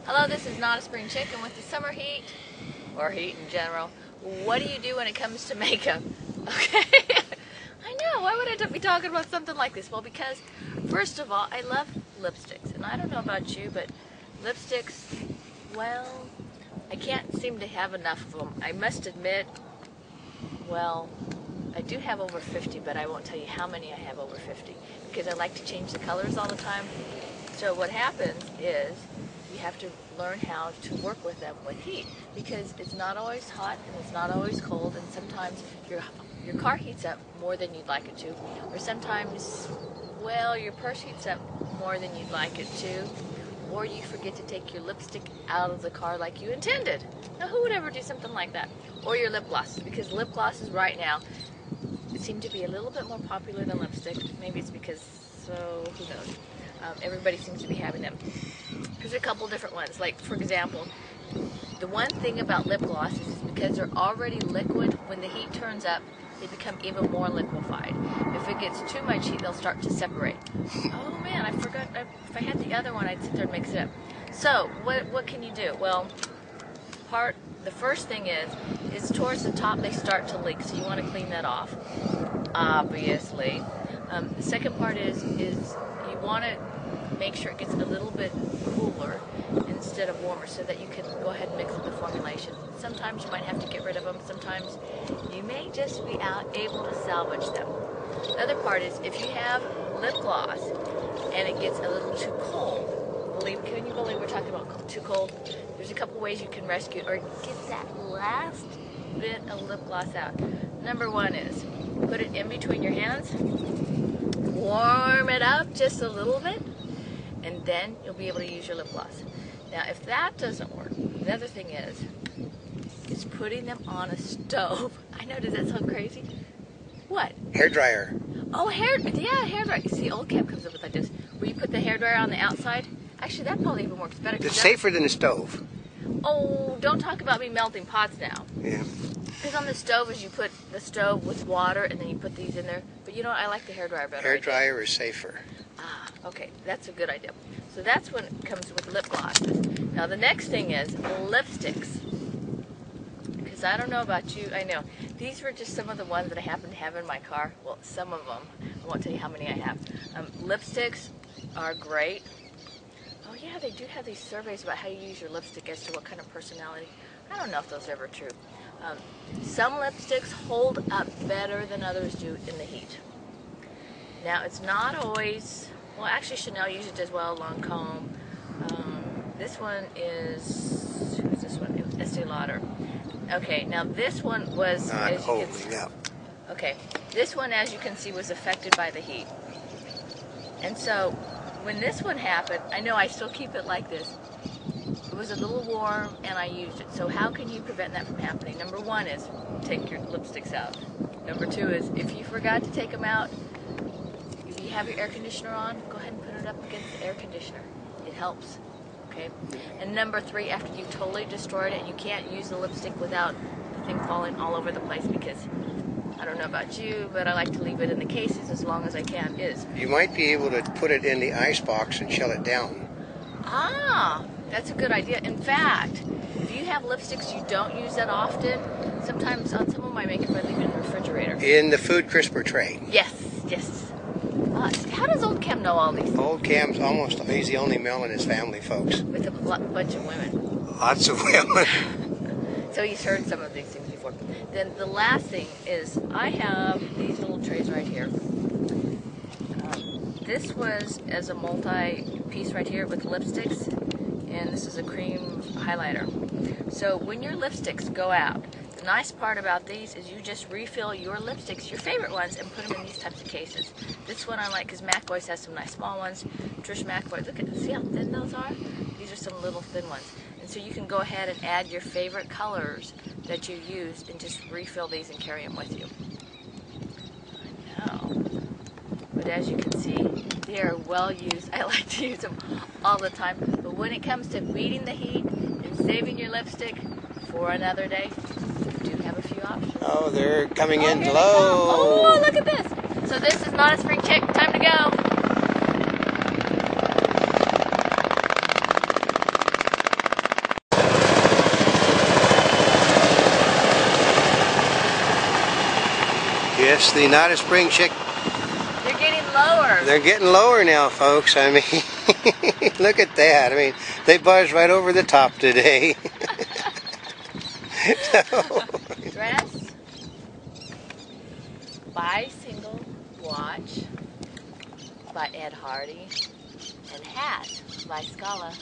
Hello, this is Notaspringchick, and with the summer heat, or heat in general, what do you do when it comes to makeup? Okay, I know, why would I be talking about something like this? Well, because, first of all, I love lipsticks, and I don't know about you, but lipsticks, well, I can't seem to have enough of them. I must admit, well, I do have over 50, but I won't tell you how many I have over 50, because I like to change the colors all the time. So what happens is you have to learn how to work with them with heat, because it's not always hot and it's not always cold, and sometimes your car heats up more than you'd like it to, or sometimes, well, your purse heats up more than you'd like it to, or you forget to take your lipstick out of the car like you intended. Now, who would ever do something like that? Or your lip glosses, because lip glosses right now seem to be a little bit more popular than lipstick. Maybe it's because, so who knows? Everybody seems to be having them. There's a couple different ones. Like, for example, the one thing about lip glosses is because they're already liquid, when the heat turns up, they become even more liquefied. If it gets too much heat, they'll start to separate. Oh man, I forgot. If I had the other one, I'd sit there and mix it up. So, what can you do? Well, the first thing is towards the top they start to leak, so you want to clean that off, obviously. The second part is you want to make sure it gets a little bit cooler instead of warmer, so that you can go ahead and mix up the formulation. Sometimes you might have to get rid of them. Sometimes you may just be able to salvage them. The other part is if you have lip gloss and it gets a little too cold, can you believe we're talking about too cold? There's a couple ways you can rescue or get that last bit of lip gloss out. Number one is put it in between your hands, warm it up just a little bit, and then you'll be able to use your lip gloss. Now, if that doesn't work, the other thing is putting them on a stove. I know, does that sound crazy? What? Hair dryer. Oh, hair dryer. See, old Cam comes up with like this, where you put the hair dryer on the outside. Actually, that probably even works better. It's safer than a stove. Oh, don't talk about me melting pots now. Yeah. Because on the stove is you put the stove with water and then you put these in there. But you know what? I like the hair dryer better. Hair dryer is safer. Ah, okay. That's a good idea. So that's when it comes with lip glosses. Now the next thing is lipsticks. Because I don't know about you, I know. These were just some of the ones that I happen to have in my car. Well, some of them. I won't tell you how many I have. Lipsticks are great. Oh yeah, they do have these surveys about how you use your lipstick as to what kind of personality. I don't know if those are ever true. Some lipsticks hold up better than others do in the heat. Now, it's not always, well, actually Chanel usually does well, Lancome. This one is, who's this one? It was Estee Lauder. Okay, now this one was, not holding up. Okay, this one, as you can see, was affected by the heat. And so, when this one happened, I know I still keep it like this. It was a little warm and I used it. So how can you prevent that from happening? Number one is take your lipsticks out. Number two is if you forgot to take them out, if you have your air conditioner on, go ahead and put it up against the air conditioner. It helps. Okay? And number three, after you've totally destroyed it, you can't use the lipstick without the thing falling all over the place, because I don't know about you, but I like to leave it in the cases as long as I can. You might be able to put it in the ice box and chill it down. Ah, that's a good idea. In fact, if you have lipsticks you don't use that often, sometimes on some of my makeup I leave it in the refrigerator. In the food crisper tray. Yes. How does old Cam know all these things? Old Cam's he's the only male in his family, folks. With a bunch of women. Lots of women. So he's heard some of these things before. Then the last thing is I have these little trays right here. This was as a multi-piece right here with lipsticks, and this is a cream highlighter. So when your lipsticks go out, the nice part about these is you just refill your lipsticks, your favorite ones, and put them in these types of cases. This one I like because Mac always has some nice small ones. Trish McAvoy, see how thin those are? These are some little thin ones. And so you can go ahead and add your favorite colors that you use and just refill these and carry them with you. I know. But as you can see, they are well used. I like to use them all the time. But when it comes to beating the heat and saving your lipstick for another day, you do have a few options. Oh, they're coming in low. Oh, look at this. So this is Notaspringchick. Time to go. Yes, the Notaspringchick. They're getting lower. They're getting lower now, folks. I mean, look at that. I mean, they buzzed right over the top today. Dress by Single Watch by Ed Hardy, and Hat by Scala.